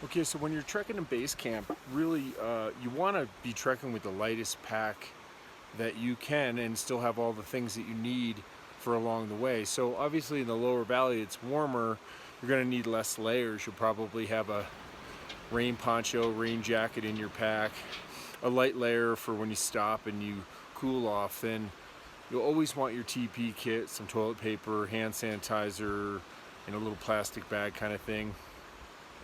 Okay, so when you're trekking in base camp, really you want to be trekking with the lightest pack that you can and still have all the things that you need for along the way. So obviously in the lower valley it's warmer, you're going to need less layers. You'll probably have a rain poncho, rain jacket in your pack, a light layer for when you stop and you cool off. Then you'll always want your TP kit, some toilet paper, hand sanitizer, in a little plastic bag kind of thing,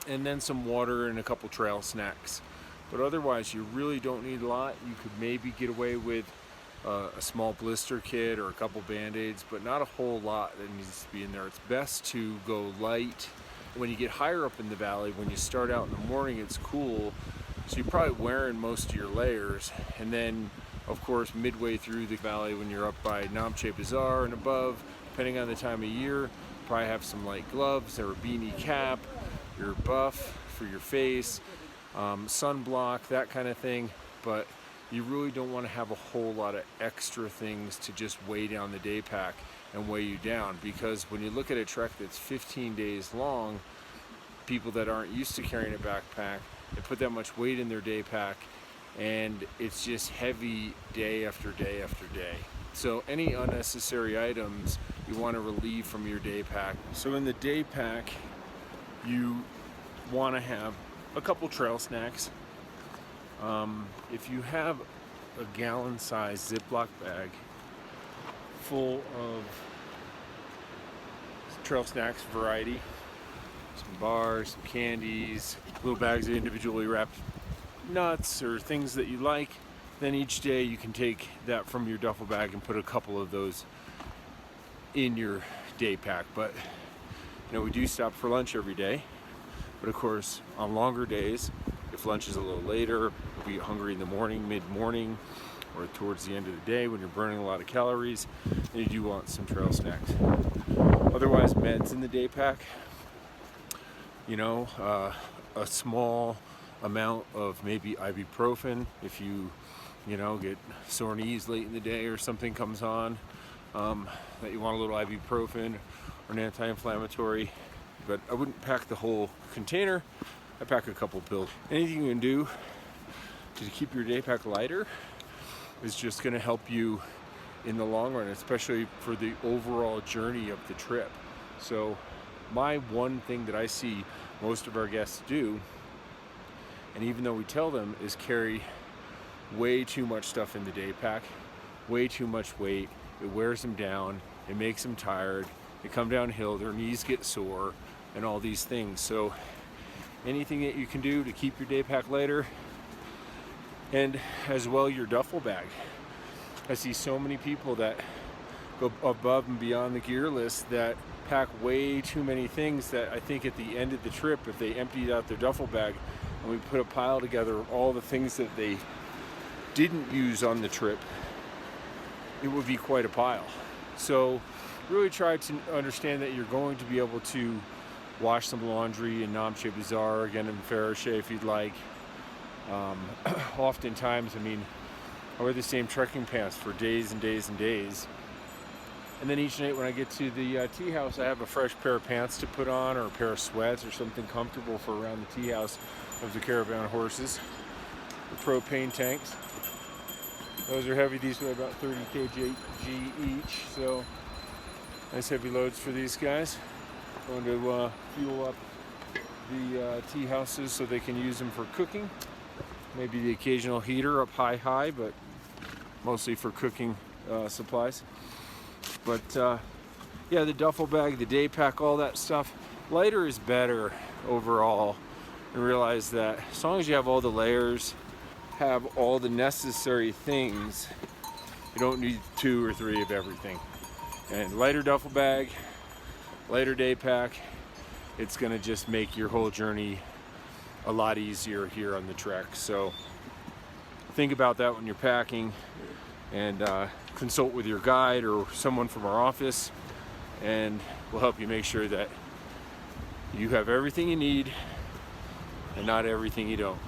and then some water and a couple trail snacks. But otherwise you really don't need a lot. You could maybe get away with a small blister kit or a couple band-aids, but not a whole lot that needs to be in there. It's best to go light. When you get higher up in the valley, when you start out in the morning, it's cool, so you're probably wearing most of your layers. And then of course midway through the valley, when you're up by Namche Bazaar and above, depending on the time of year, probably have some light gloves or a beanie cap, your buff for your face, sunblock, that kind of thing. But you really don't want to have a whole lot of extra things to just weigh down the day pack and weigh you down, because when you look at a trek that's 15 days long, people that aren't used to carrying a backpack, they put that much weight in their day pack and it's just heavy day after day after day. So any unnecessary items you want to relieve from your day pack. So in the day pack you want to have a couple trail snacks. If you have a gallon-sized Ziploc bag full of trail snacks variety, some bars, some candies, little bags of individually wrapped nuts or things that you like, then each day you can take that from your duffel bag and put a couple of those in your day pack. But we do stop for lunch every day. But of course, on longer days, if lunch is a little later, if you get hungry in the morning, mid-morning, or towards the end of the day when you're burning a lot of calories, then you do want some trail snacks. Otherwise, meds in the day pack, a small amount of maybe ibuprofen if you get sore knees late in the day or something comes on, that you want a little ibuprofen or an anti-inflammatory. But I wouldn't pack the whole container. I pack a couple pills. Anything you can do to keep your day pack lighter is just going to help you in the long run, especially for the overall journey of the trip. So my one thing that I see most of our guests do, and even though we tell them, is carry way too much stuff in the day pack, way too much weight. It wears them down, it makes them tired, they come downhill, their knees get sore, and all these things. So anything that you can do to keep your day pack lighter, and as well your duffel bag. I see so many people that go above and beyond the gear list that pack way too many things that I think at the end of the trip, if they emptied out their duffel bag and we put a pile together of all the things that they didn't use on the trip, it would be quite a pile. So really try to understand that you're going to be able to wash some laundry in Namche Bazaar, again in Farache if you'd like. Oftentimes, I wear the same trekking pants for days and days and days. And then each night when I get to the tea house, I have a fresh pair of pants to put on, or a pair of sweats or something comfortable for around the tea house of the caravan horses. The propane tanks. Those are heavy. These weigh about 30 kg each. So nice heavy loads for these guys. Going to fuel up the tea houses so they can use them for cooking. Maybe the occasional heater up high, but mostly for cooking supplies. But yeah, the duffel bag, the day pack, all that stuff, lighter is better overall. And realize that as long as you have all the layers, have all the necessary things, you don't need 2 or 3 of everything. And lighter duffel bag, lighter day pack, it's gonna just make your whole journey a lot easier here on the trek. So think about that when you're packing, and consult with your guide or someone from our office, and we'll help you make sure that you have everything you need and not everything you don't.